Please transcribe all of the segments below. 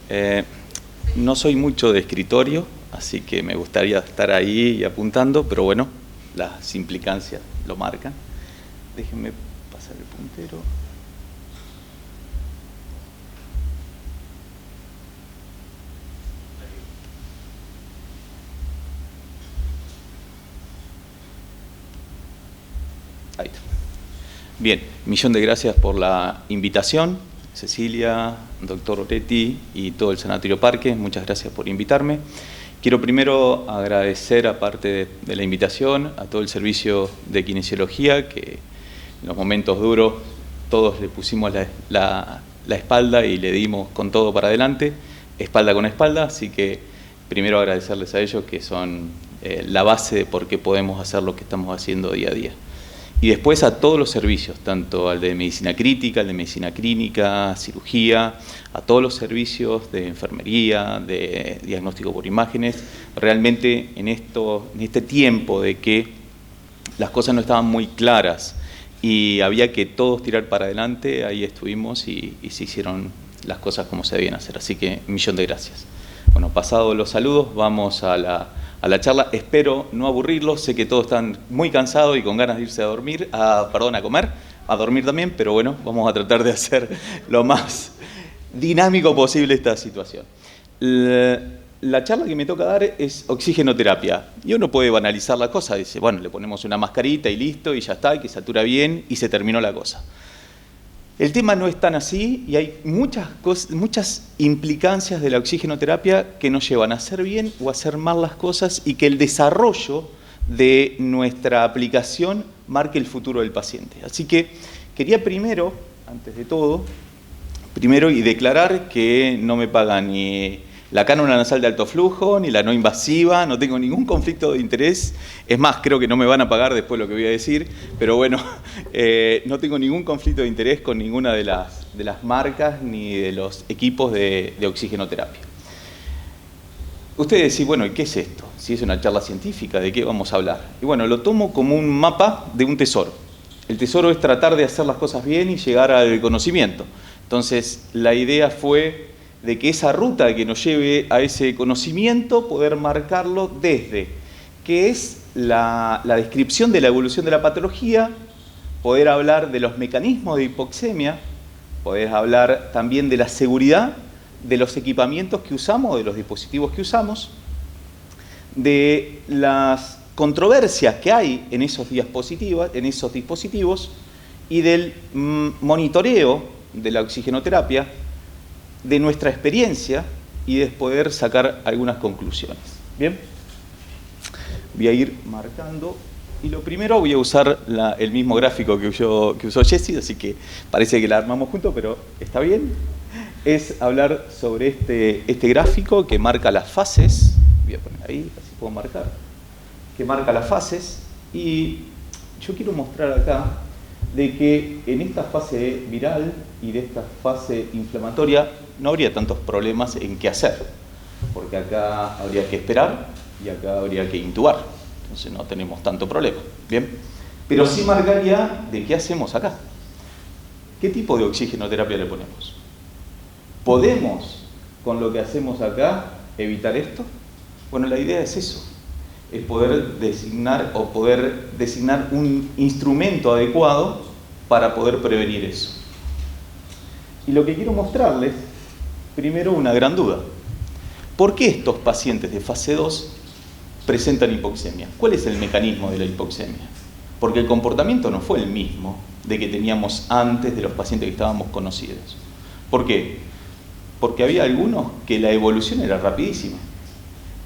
Eh, no soy mucho de escritorio, así que me gustaría estar ahí y apuntando, pero bueno, las implicancias lo marcan. Déjenme pasar el puntero. Ahí está. Bien, millón de gracias por la invitación, Cecilia, doctor Oretti y todo el Sanatorio Parque, muchas gracias por invitarme. Quiero primero agradecer, aparte de la invitación, a todo el servicio de kinesiología, que en los momentos duros todos le pusimos la espalda y le dimos con todo para adelante, espalda con espalda, así que primero agradecerles a ellos, que son la base de por qué podemos hacer lo que estamos haciendo día a día. Y después a todos los servicios, tanto al de medicina crítica, al de medicina clínica, cirugía, a todos los servicios de enfermería, de diagnóstico por imágenes. Realmente en este tiempo de que las cosas no estaban muy claras y había que todos tirar para adelante, ahí estuvimos y se hicieron las cosas como se debían hacer. Así que un millón de gracias. Bueno, pasados los saludos, vamos a la charla. Espero no aburrirlos, sé que todos están muy cansados y con ganas de irse a dormir, a comer, a dormir también, pero bueno, vamos a tratar de hacer lo más dinámico posible esta situación. La charla que me toca dar es oxigenoterapia. Y uno puede banalizar la cosa, dice, bueno, le ponemos una mascarita y listo, y ya está, y que satura bien, y se terminó la cosa. El tema no es tan así y hay muchas implicancias de la oxigenoterapia que nos llevan a hacer bien o a hacer mal las cosas y que el desarrollo de nuestra aplicación marque el futuro del paciente. Así que quería primero, antes de todo, y declarar que no me pagan ni la cánula nasal de alto flujo, ni la no invasiva, no tengo ningún conflicto de interés. Es más, creo que no me van a pagar después lo que voy a decir, pero bueno, no tengo ningún conflicto de interés con ninguna de las marcas ni de los equipos de oxigenoterapia. Ustedes decís, bueno, ¿y qué es esto? Si es una charla científica, ¿de qué vamos a hablar? Y bueno, lo tomo como un mapa de un tesoro. El tesoro es tratar de hacer las cosas bien y llegar al conocimiento. Entonces, la idea fue de que esa ruta que nos lleve a ese conocimiento, poder marcarlo desde qué es la descripción de la evolución de la patología, poder hablar de los mecanismos de hipoxemia, poder hablar también de la seguridad de los equipamientos que usamos, de los dispositivos que usamos, de las controversias que hay en esos dispositivos y del monitoreo de la oxigenoterapia, de nuestra experiencia y de poder sacar algunas conclusiones. ¿Bien? Voy a ir marcando y lo primero voy a usar el mismo gráfico que usó Jessy, así que parece que la armamos juntos, pero está bien. Es hablar sobre este gráfico que marca las fases. Voy a poner ahí, así puedo marcar. Que marca las fases y yo quiero mostrar acá de que en esta fase viral y de esta fase inflamatoria no habría tantos problemas en qué hacer, porque acá habría que esperar y acá habría que intubar, entonces no tenemos tanto problema, ¿bien? Pero sí marcaría de qué hacemos acá. ¿Qué tipo de oxigenoterapia le ponemos? ¿Podemos, con lo que hacemos acá, evitar esto? Bueno, la idea es eso, es poder designar un instrumento adecuado para poder prevenir eso. Y lo que quiero mostrarles, primero una gran duda. ¿Por qué estos pacientes de fase 2 presentan hipoxemia? ¿Cuál es el mecanismo de la hipoxemia? Porque el comportamiento no fue el mismo de que teníamos antes de los pacientes que estábamos conocidos. ¿Por qué? Porque había algunos que la evolución era rapidísima,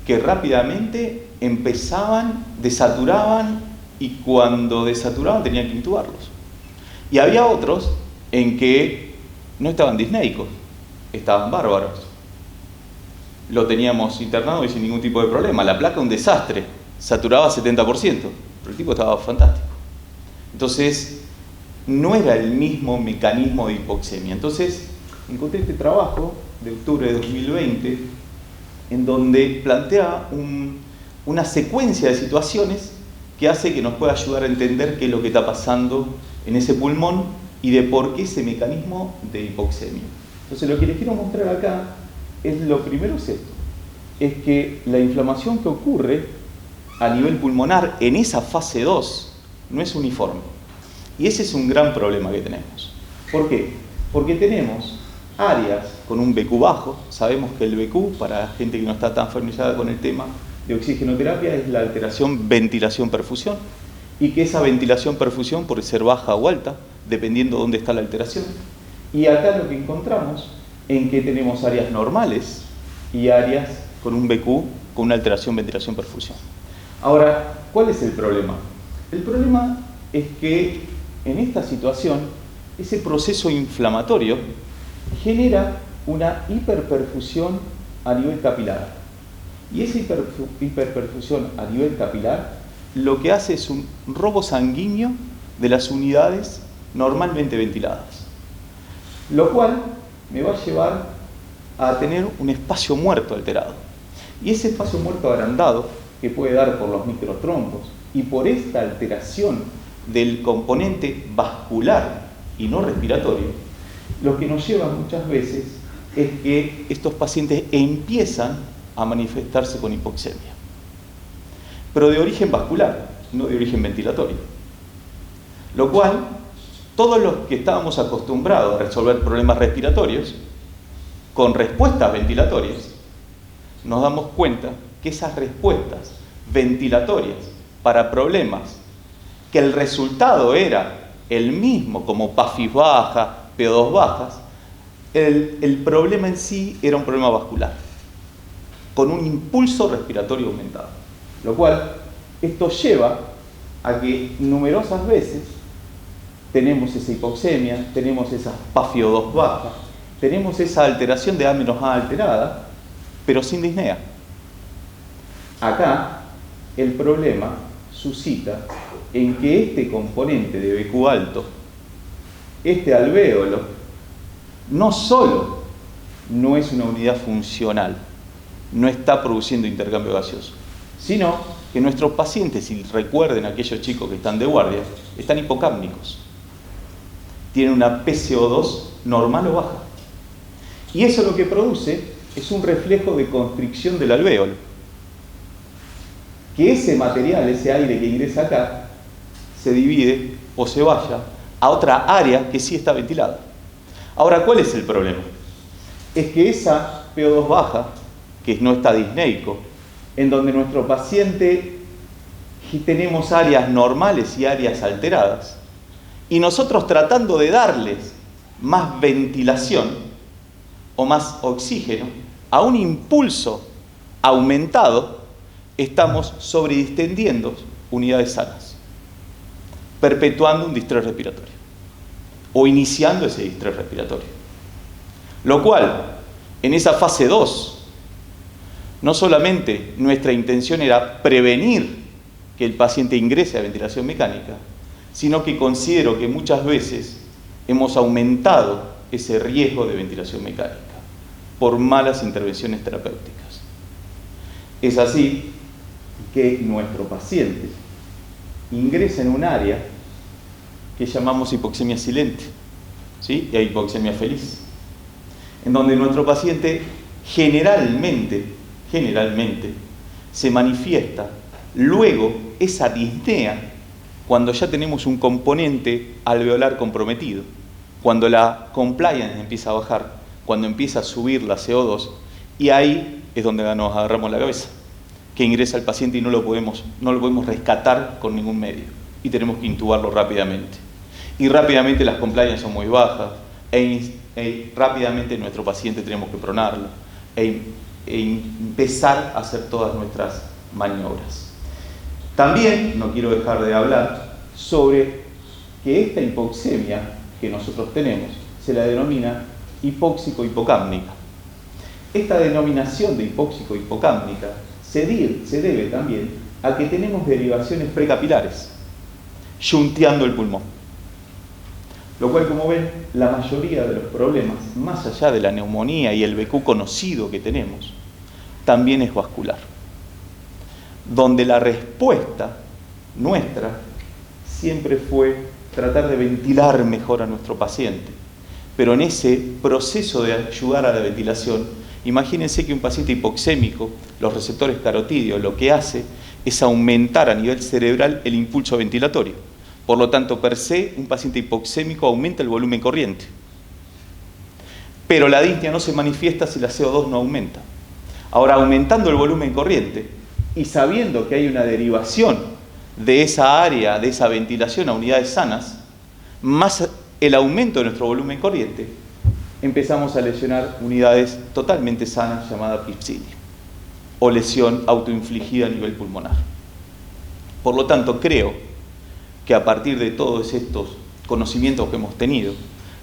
que rápidamente empezaban, desaturaban y cuando desaturaban tenían que intubarlos. Y había otros en que no estaban disneicos, estaban bárbaros. Lo teníamos internado y sin ningún tipo de problema. La placa un desastre, saturaba 70%, pero el tipo estaba fantástico. Entonces, no era el mismo mecanismo de hipoxemia. Entonces, encontré este trabajo de octubre de 2020 en donde plantea una secuencia de situaciones que hace que nos pueda ayudar a entender qué es lo que está pasando en ese pulmón y de por qué ese mecanismo de hipoxemia. Entonces lo que les quiero mostrar acá lo primero es esto, es que la inflamación que ocurre a nivel pulmonar en esa fase 2 no es uniforme. Y ese es un gran problema que tenemos. ¿Por qué? Porque tenemos áreas con un BQ bajo. Sabemos que el BQ, para gente que no está tan familiarizada con el tema de oxigenoterapia, es la alteración ventilación-perfusión, y que esa ventilación-perfusión puede ser baja o alta, dependiendo de dónde está la alteración. Y acá lo que encontramos en que tenemos áreas normales y áreas con un BQ con una alteración ventilación-perfusión. Ahora, ¿cuál es el problema? El problema es que en esta situación, ese proceso inflamatorio genera una hiperperfusión a nivel capilar. Y esa hiperperfusión a nivel capilar lo que hace es un robo sanguíneo de las unidades normalmente ventiladas. Lo cual me va a llevar a tener un espacio muerto alterado. Y ese espacio muerto agrandado, que puede dar por los microtrombos y por esta alteración del componente vascular y no respiratorio, lo que nos lleva muchas veces es que estos pacientes empiezan a manifestarse con hipoxemia, pero de origen vascular, no de origen ventilatorio. Lo cual, todos los que estábamos acostumbrados a resolver problemas respiratorios con respuestas ventilatorias, nos damos cuenta que esas respuestas ventilatorias para problemas que el resultado era el mismo, como PAFIS baja, PO2 bajas, el problema en sí era un problema vascular, con un impulso respiratorio aumentado. Lo cual, esto lleva a que numerosas veces tenemos esa hipoxemia, tenemos esa PaFiO2 baja, tenemos esa alteración de A-A alterada, pero sin disnea. Acá, el problema suscita en que este componente de BQ alto, este alvéolo, no solo no es una unidad funcional, no está produciendo intercambio gaseoso, sino que nuestros pacientes, si recuerden aquellos chicos que están de guardia, están hipocápnicos. Tienen una PCO2 normal o baja. Y eso lo que produce es un reflejo de constricción del alvéolo. Que ese material, ese aire que ingresa acá, se divide o se vaya a otra área que sí está ventilada. Ahora, ¿cuál es el problema? Es que esa PO2 baja, que no está disneico, en donde nuestro paciente tenemos áreas normales y áreas alteradas, y nosotros tratando de darles más ventilación o más oxígeno a un impulso aumentado, estamos sobredistendiendo unidades sanas, perpetuando un distrés respiratorio o iniciando ese distrés respiratorio. Lo cual, en esa fase 2, no solamente nuestra intención era prevenir que el paciente ingrese a ventilación mecánica, sino que considero que muchas veces hemos aumentado ese riesgo de ventilación mecánica por malas intervenciones terapéuticas. Es así que nuestro paciente ingresa en un área que llamamos hipoxemia silente, ¿sí? Y hipoxemia feliz, en donde nuestro paciente generalmente se manifiesta luego esa disnea cuando ya tenemos un componente alveolar comprometido, cuando la compliance empieza a bajar, cuando empieza a subir la CO2, y ahí es donde nos agarramos la cabeza, que ingresa el paciente y no lo podemos rescatar con ningún medio, y tenemos que intubarlo rápidamente. Y rápidamente las compliance son muy bajas, e rápidamente nuestro paciente tenemos que pronarlo, e empezar a hacer todas nuestras maniobras. También no quiero dejar de hablar sobre que esta hipoxemia que nosotros tenemos se la denomina hipóxico-hipocápnica. Esta denominación de hipóxico-hipocápnica se debe también a que tenemos derivaciones precapilares, yunteando el pulmón. Lo cual, como ven, la mayoría de los problemas, más allá de la neumonía y el BQ conocido que tenemos, también es vascular. Donde la respuesta nuestra siempre fue tratar de ventilar mejor a nuestro paciente. Pero en ese proceso de ayudar a la ventilación, Imagínense que un paciente hipoxémico, los receptores carotídeos, lo que hace es aumentar a nivel cerebral el impulso ventilatorio. Por lo tanto, per se, un paciente hipoxémico aumenta el volumen corriente. Pero la disnea no se manifiesta si la CO2 no aumenta. Ahora, aumentando el volumen corriente y sabiendo que hay una derivación de esa área, de esa ventilación a unidades sanas, más el aumento de nuestro volumen corriente, empezamos a lesionar unidades totalmente sanas llamadas pipsidia o lesión autoinfligida a nivel pulmonar. Por lo tanto, creo que a partir de todos estos conocimientos que hemos tenido,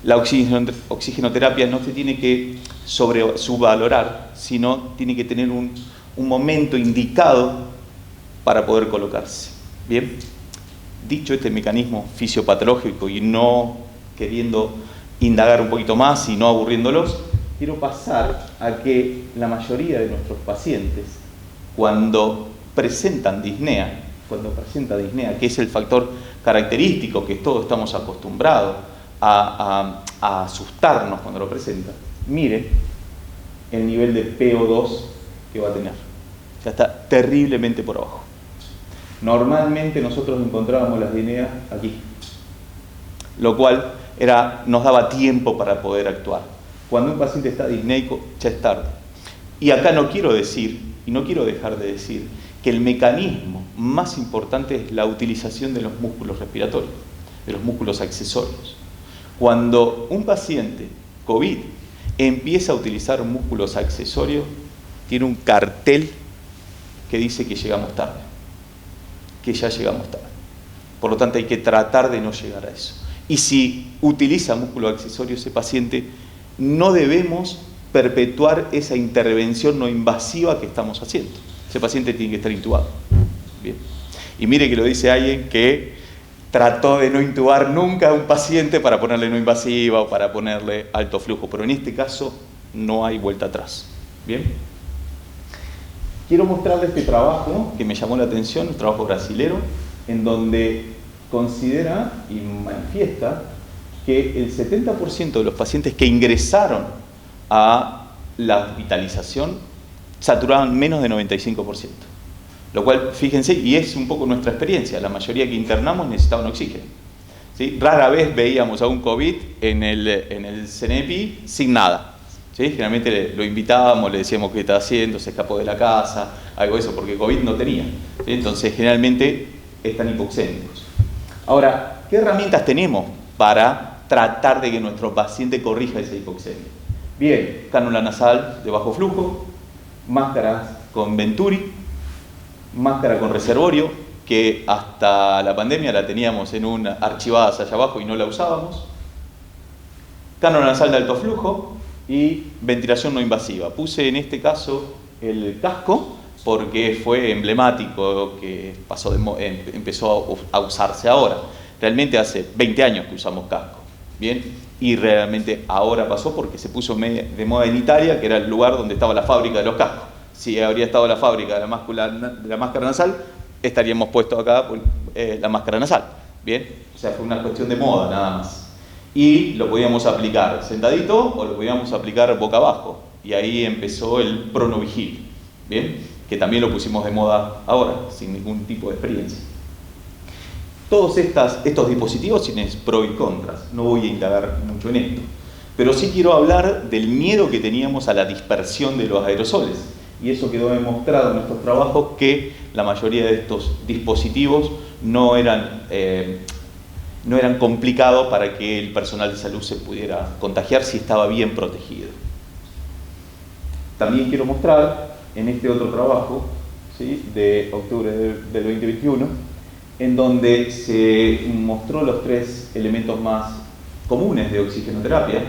la oxigenoterapia no se tiene que subvalorar, sino tiene que tener un momento indicado para poder colocarse. Bien, dicho este mecanismo fisiopatológico y no queriendo indagar un poquito más y no aburriéndolos, quiero pasar a que la mayoría de nuestros pacientes, cuando presentan disnea, que es el factor característico que todos estamos acostumbrados a asustarnos cuando lo presentan, miren el nivel de PO2 que va a tener. Ya está terriblemente por abajo. Normalmente nosotros encontrábamos las disneas aquí, lo cual nos daba tiempo para poder actuar. Cuando un paciente está disneico, ya es tarde. Y acá no quiero decir, y no quiero dejar de decir, que el mecanismo más importante es la utilización de los músculos respiratorios, de los músculos accesorios. Cuando un paciente COVID empieza a utilizar músculos accesorios, tiene un cartel que dice que llegamos tarde, que ya llegamos tarde. Por lo tanto, hay que tratar de no llegar a eso. Y si utiliza músculo accesorio ese paciente, no debemos perpetuar esa intervención no invasiva que estamos haciendo. Ese paciente tiene que estar intubado. Bien. Y mire que lo dice alguien que trató de no intubar nunca a un paciente para ponerle no invasiva o para ponerle alto flujo, pero en este caso no hay vuelta atrás. Bien. Quiero mostrarles este trabajo que me llamó la atención, un trabajo brasilero, en donde considera y manifiesta que el 70% de los pacientes que ingresaron a la hospitalización saturaban menos de 95%. Lo cual, fíjense, y es un poco nuestra experiencia, la mayoría que internamos necesitaban oxígeno. ¿Sí? Rara vez veíamos a un COVID en el CENEPI sin nada. ¿Sí? Generalmente lo invitábamos, le decíamos qué está haciendo, se escapó de la casa, algo de eso, porque COVID no tenía. ¿Sí? Entonces, generalmente están hipoxémicos. Ahora, ¿qué herramientas tenemos para tratar de que nuestro paciente corrija esa hipoxemia? Bien, cánula nasal de bajo flujo, máscaras con Venturi, máscara con reservorio, que hasta la pandemia la teníamos archivadas allá abajo y no la usábamos, cánula nasal de alto flujo y ventilación no invasiva. Puse en este caso el casco porque fue emblemático, que empezó a usarse ahora. Realmente hace 20 años que usamos casco, ¿bien? Y realmente ahora pasó porque se puso de moda en Italia, que era el lugar donde estaba la fábrica de los cascos. Si habría estado la fábrica de la máscara nasal, estaríamos puestos acá la máscara nasal, ¿bien? O sea, fue una cuestión de moda nada más. Y lo podíamos aplicar sentadito o lo podíamos aplicar boca abajo. Y ahí empezó el pronovigil, ¿bien? Que también lo pusimos de moda ahora, sin ningún tipo de experiencia. Todos estos dispositivos tienen pros y contras, no voy a indagar mucho en esto, pero sí quiero hablar del miedo que teníamos a la dispersión de los aerosoles, y eso quedó demostrado en nuestros trabajos que la mayoría de estos dispositivos no eran complicados para que el personal de salud se pudiera contagiar si estaba bien protegido. También quiero mostrar en este otro trabajo, ¿sí?, de octubre del 2021, en donde se mostró los 3 elementos más comunes de oxigenoterapia,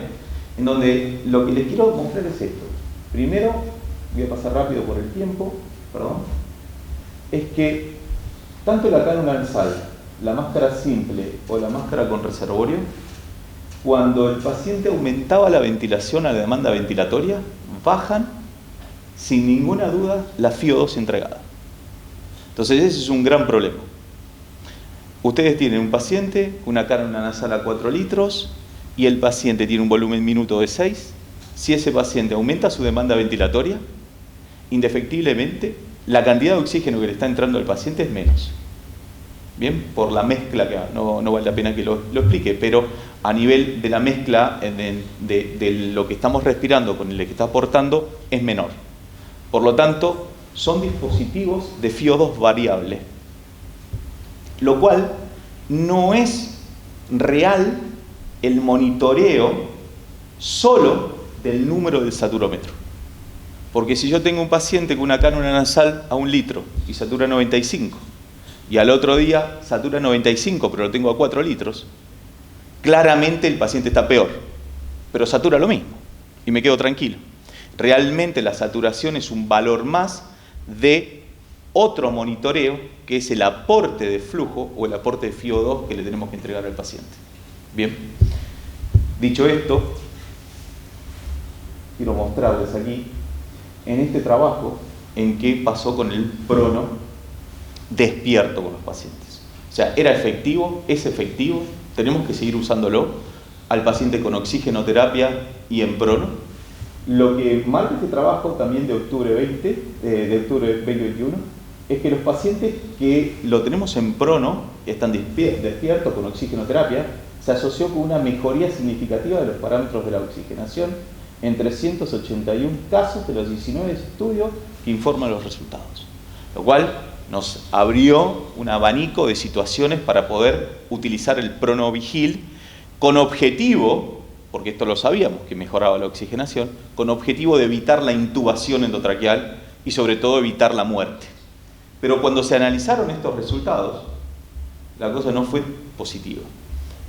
en donde lo que les quiero mostrar es esto. Primero, voy a pasar rápido por el tiempo, es que tanto la cánula nasal, la máscara simple o la máscara con reservorio, cuando el paciente aumentaba la ventilación a la demanda ventilatoria, bajan sin ninguna duda la FiO2 entregada. Entonces ese es un gran problema. Ustedes tienen un paciente, una cánula nasal a 4 litros, y el paciente tiene un volumen minuto de 6, si ese paciente aumenta su demanda ventilatoria, indefectiblemente la cantidad de oxígeno que le está entrando al paciente es menos. Bien, por la mezcla que no vale la pena que lo explique, pero a nivel de la mezcla de lo que estamos respirando con el que está aportando es menor. Por lo tanto, son dispositivos de FiO2 variable, lo cual no es real el monitoreo solo del número del saturómetro. Porque si yo tengo un paciente con una cánula nasal a 1 litro y satura 95, y al otro día satura 95, pero lo tengo a 4 litros, claramente el paciente está peor, pero satura lo mismo, y me quedo tranquilo. Realmente la saturación es un valor más de otro monitoreo, que es el aporte de flujo o el aporte de FiO2 que le tenemos que entregar al paciente. Bien, dicho esto, quiero mostrarles aquí, en este trabajo, en qué pasó con el prono despierto con los pacientes. O sea, ¿era efectivo? ¿Es efectivo? ¿Tenemos que seguir usándolo al paciente con oxigenoterapia y en prono? Lo que marca este trabajo también de octubre 2021 es que los pacientes que lo tenemos en prono, están despiertos con oxigenoterapia, se asoció con una mejoría significativa de los parámetros de la oxigenación en 381 casos de los 19 estudios que informan los resultados. Lo cual nos abrió un abanico de situaciones para poder utilizar el pronovigil con objetivo, porque esto lo sabíamos, que mejoraba la oxigenación, con objetivo de evitar la intubación endotraqueal y sobre todo evitar la muerte. Pero cuando se analizaron estos resultados, la cosa no fue positiva.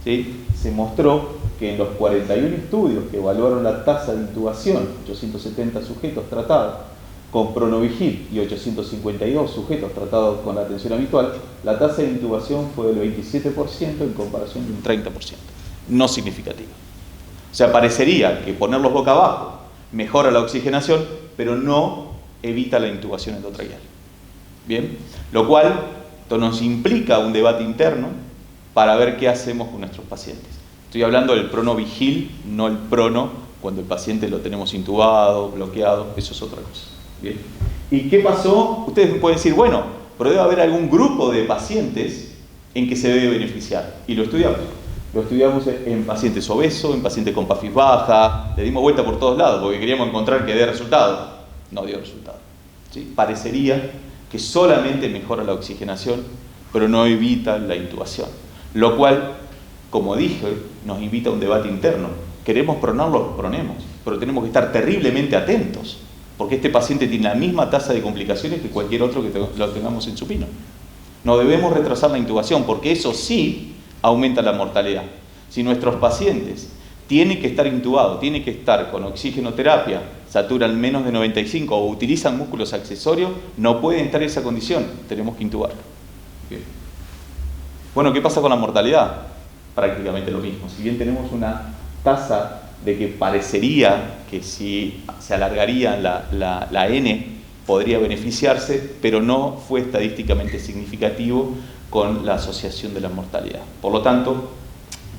¿Sí? Se mostró que en los 41 estudios que evaluaron la tasa de intubación, 870 sujetos tratados con pronovigil y 852 sujetos tratados con la atención habitual, la tasa de intubación fue del 27% en comparación de un 30%. No significativo. O sea, parecería que ponerlos boca abajo mejora la oxigenación, pero no evita la intubación endotraqueal. Bien, lo cual esto nos implica un debate interno para ver qué hacemos con nuestros pacientes. Estoy hablando del pronovigil, no el prono, cuando el paciente lo tenemos intubado, bloqueado, eso es otra cosa. Bien. ¿Y qué pasó? Ustedes me pueden decir, bueno, pero debe haber algún grupo de pacientes en que se debe beneficiar. Y lo estudiamos. Lo estudiamos en pacientes obesos, en pacientes con PAFIS baja, le dimos vuelta por todos lados porque queríamos encontrar que dé resultado. No dio resultado. ¿Sí? Parecería que solamente mejora la oxigenación, pero no evita la intubación. Lo cual, como dije, nos invita a un debate interno. Queremos pronarlo, pronemos, pero tenemos que estar terriblemente atentos, porque este paciente tiene la misma tasa de complicaciones que cualquier otro que lo tengamos en supino. No debemos retrasar la intubación, porque eso sí aumenta la mortalidad. Si nuestros pacientes tienen que estar intubados, tienen que estar con oxigenoterapia, saturan menos de 95 o utilizan músculos accesorios, no pueden estar en esa condición, tenemos que intubarlo. Bien. Bueno, ¿qué pasa con la mortalidad? Prácticamente lo mismo. Si bien tenemos una tasa de que parecería que si se alargaría la N podría beneficiarse, pero no fue estadísticamente significativo con la asociación de la mortalidad. Por lo tanto,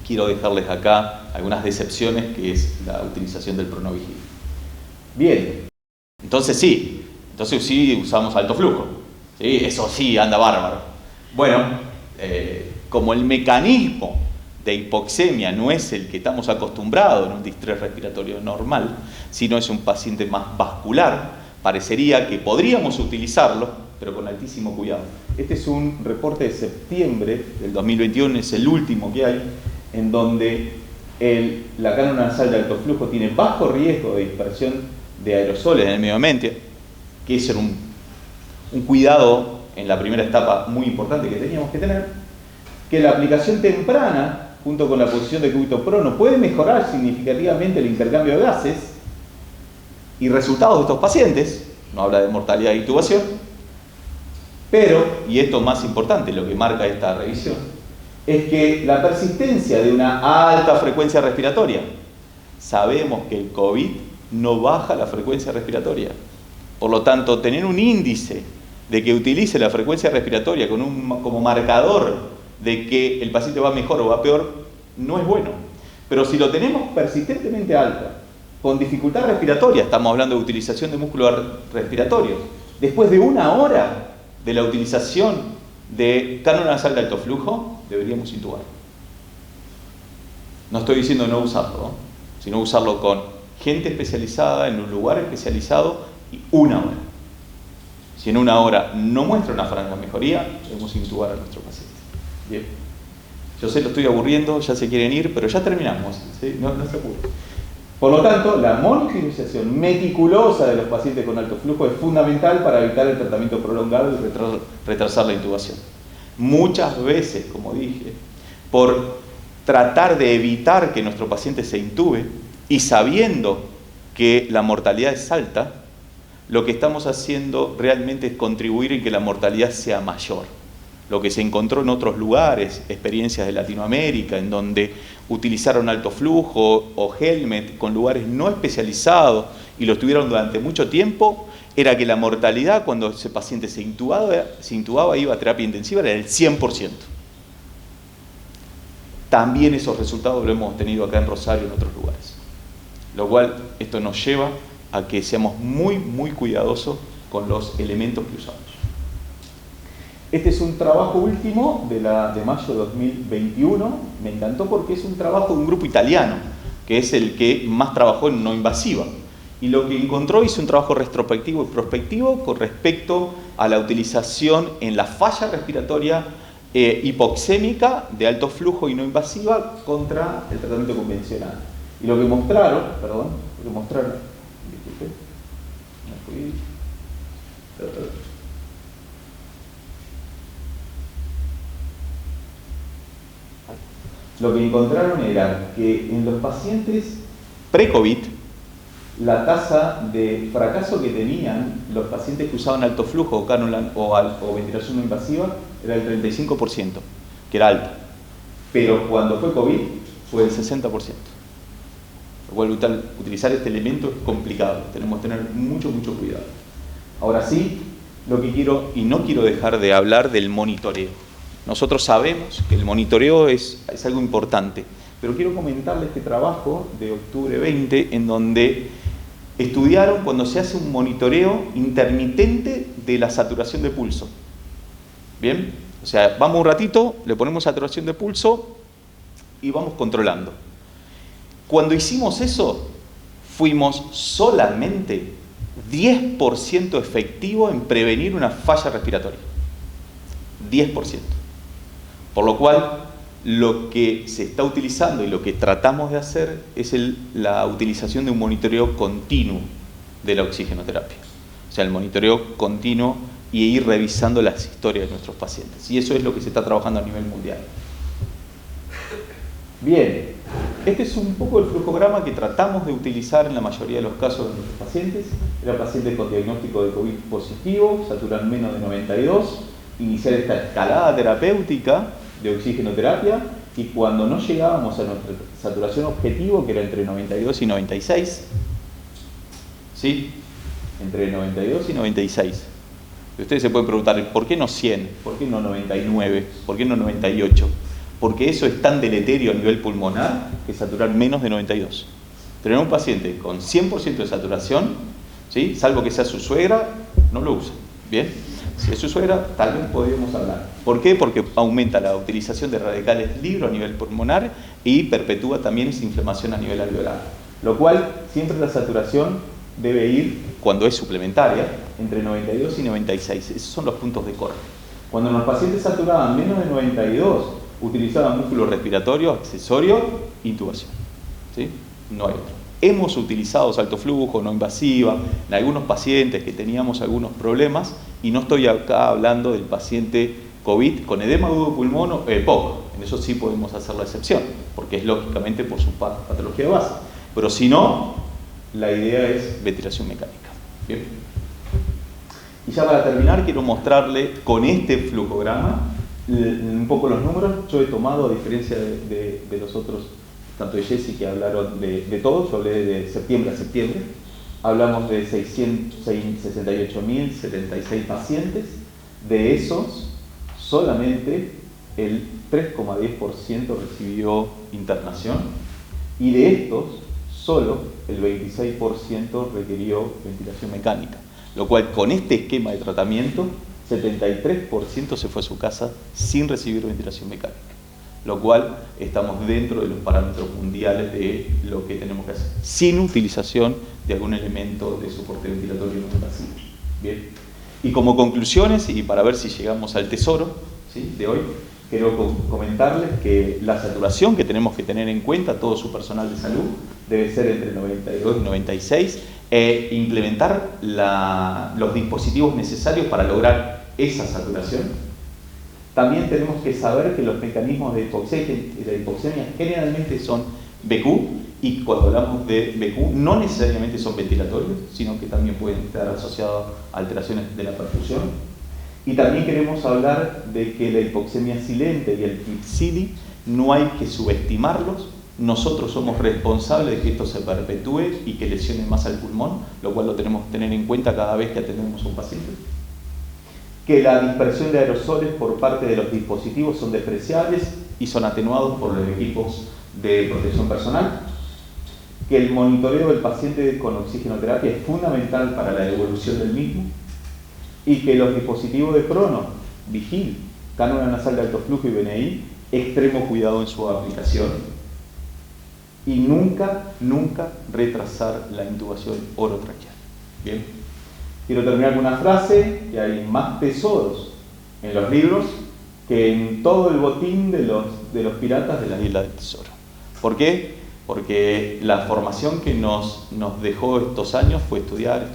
quiero dejarles acá algunas decepciones, que es la utilización del pronovigil. Bien, entonces sí usamos alto flujo. ¿Sí? Eso sí anda bárbaro. Bueno, como el mecanismo de hipoxemia no es el que estamos acostumbrados en un distrés respiratorio normal, sino es un paciente más vascular, parecería que podríamos utilizarlo, pero con altísimo cuidado. Este es un reporte de septiembre del 2021, es el último que hay, en donde la cánula nasal de alto flujo tiene bajo riesgo de dispersión de aerosoles en el medio ambiente, que es un cuidado en la primera etapa muy importante que teníamos que tener, que la aplicación temprana, junto con la posición de cúbito prono, puede mejorar significativamente el intercambio de gases y resultados de estos pacientes, no habla de mortalidad e intubación, pero, y esto es más importante, lo que marca esta revisión, es que la persistencia de una alta frecuencia respiratoria, sabemos que el COVID no baja la frecuencia respiratoria, por lo tanto, tener un índice de que utilice la frecuencia respiratoria como marcador de que el paciente va mejor o va peor, no es bueno. Pero si lo tenemos persistentemente alta con dificultad respiratoria, estamos hablando de utilización de músculos respiratorios, después de 1 hora de la utilización de cánula nasal de alto flujo, deberíamos intubar. No estoy diciendo no usarlo, ¿no? Sino usarlo con gente especializada, en un lugar especializado, y 1 hora. Si en 1 hora no muestra una franca mejoría, debemos intubar a nuestro paciente. Bien. Yo sé, lo estoy aburriendo, ya se quieren ir, pero ya terminamos, ¿sí? No se apuren. Por lo tanto, la monitorización meticulosa de los pacientes con alto flujo es fundamental para evitar el tratamiento prolongado y retrasar la intubación. Muchas veces, como dije, por tratar de evitar que nuestro paciente se intube y sabiendo que la mortalidad es alta, lo que estamos haciendo realmente es contribuir en que la mortalidad sea mayor. Lo que se encontró en otros lugares, experiencias de Latinoamérica, en donde utilizaron alto flujo o helmet con lugares no especializados y lo tuvieron durante mucho tiempo, era que la mortalidad cuando ese paciente se intubaba iba a terapia intensiva era del 100%. También esos resultados lo hemos tenido acá en Rosario y en otros lugares. Lo cual, esto nos lleva a que seamos muy, muy cuidadosos con los elementos que usamos. Este es un trabajo último de mayo de 2021. Me encantó porque es un trabajo de un grupo italiano, que es el que más trabajó en no invasiva. Y lo que encontró, hizo un trabajo retrospectivo y prospectivo con respecto a la utilización en la falla respiratoria hipoxémica de alto flujo y no invasiva contra el tratamiento convencional. Y lo que mostraron, lo que encontraron era que en los pacientes pre-COVID, la tasa de fracaso que tenían los pacientes que usaban alto flujo o cánula o ventilación no invasiva era del 35%, que era alta. Pero cuando fue COVID, fue del 60%. Lo cual utilizar este elemento es complicado, tenemos que tener mucho cuidado. Ahora sí, lo que quiero, y no quiero dejar de hablar del monitoreo. Nosotros sabemos que el monitoreo es algo importante, pero quiero comentarles este trabajo de octubre 20, en donde estudiaron cuando se hace un monitoreo intermitente de la saturación de pulso. ¿Bien? O sea, vamos un ratito, le ponemos saturación de pulso y vamos controlando. Cuando hicimos eso, fuimos solamente 10% efectivo en prevenir una falla respiratoria. 10%. Por lo cual, lo que se está utilizando y lo que tratamos de hacer es la utilización de un monitoreo continuo de la oxigenoterapia. O sea, el monitoreo continuo y ir revisando las historias de nuestros pacientes. Y eso es lo que se está trabajando a nivel mundial. Bien, este es un poco el flujograma que tratamos de utilizar en la mayoría de los casos de nuestros pacientes. Eran pacientes con diagnóstico de COVID positivo, saturan menos de 92, iniciar esta escalada terapéutica de oxigenoterapia, y cuando no llegábamos a nuestra saturación objetivo, que era entre 92 y 96, ¿sí? Entre 92 y 96. Y ustedes se pueden preguntar, ¿por qué no 100? ¿Por qué no 99? ¿Por qué no 98? Porque eso es tan deleterio a nivel pulmonar que saturar menos de 92. Tener un paciente con 100% de saturación, ¿sí? Salvo que sea su suegra, no lo usa. ¿Bien? Si es su suegra, tal vez podríamos hablar. ¿Por qué? Porque aumenta la utilización de radicales libres a nivel pulmonar y perpetúa también esa inflamación a nivel alveolar. Lo cual, siempre la saturación debe ir, cuando es suplementaria, entre 92 y 96. Esos son los puntos de corte. Cuando los pacientes saturaban menos de 92, utilizaban músculo respiratorio, accesorio, intubación. ¿Sí? No hay otro. Hemos utilizado salto flujo, no invasiva, en algunos pacientes que teníamos algunos problemas, y no estoy acá hablando del paciente COVID con edema agudo de pulmón o EPOC. En eso sí podemos hacer la excepción, porque es lógicamente por su patología de base. Pero si no, la idea es ventilación mecánica. Bien. Y ya para terminar, quiero mostrarle con este flujograma un poco los números. Yo he tomado, a diferencia de los otros, tanto de Jessy que hablaron de todo, yo hablé de septiembre a septiembre, hablamos de 68.076 pacientes, de esos solamente el 3,10% recibió internación, y de estos solo el 26% requirió ventilación mecánica, lo cual con este esquema de tratamiento, 73% se fue a su casa sin recibir ventilación mecánica, lo cual estamos dentro de los parámetros mundiales de lo que tenemos que hacer, sin utilización de algún elemento de soporte ventilatorio no invasivo. Bien. Y como conclusiones, y para ver si llegamos al tesoro, ¿sí?, de hoy, quiero comentarles que la saturación que tenemos que tener en cuenta, todo su personal de salud, debe ser entre 92 y 96, e implementar los dispositivos necesarios para lograr esa saturación. También tenemos que saber que los mecanismos de hipoxemia generalmente son BQ, y cuando hablamos de BQ no necesariamente son ventilatorios, sino que también pueden estar asociados a alteraciones de la perfusión. Y también queremos hablar de que la hipoxemia silente y el Klebsiella no hay que subestimarlos. Nosotros somos responsables de que esto se perpetúe y que lesione más al pulmón, lo cual lo tenemos que tener en cuenta cada vez que atendemos a un paciente. Que la dispersión de aerosoles por parte de los dispositivos son despreciables y son atenuados por los equipos de protección personal. Que el monitoreo del paciente con oxigenoterapia es fundamental para la evolución del mismo. Y que los dispositivos de crono, vigil, cánula nasal de alto flujo y BNI, extremo cuidado en su aplicación. Y nunca retrasar la intubación orotraqueal. Bien. Quiero terminar con una frase, que hay más tesoros en los libros que en todo el botín de los piratas de la isla del tesoro. ¿Por qué? Porque la formación que nos dejó estos años fue estudiar,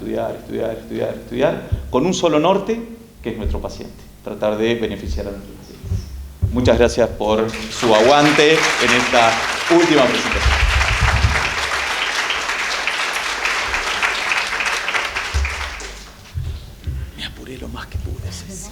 con un solo norte, que es nuestro paciente, tratar de beneficiar a nuestros pacientes. Muchas gracias por su aguante en esta última presentación. Me apuré lo más que pude, Ceci.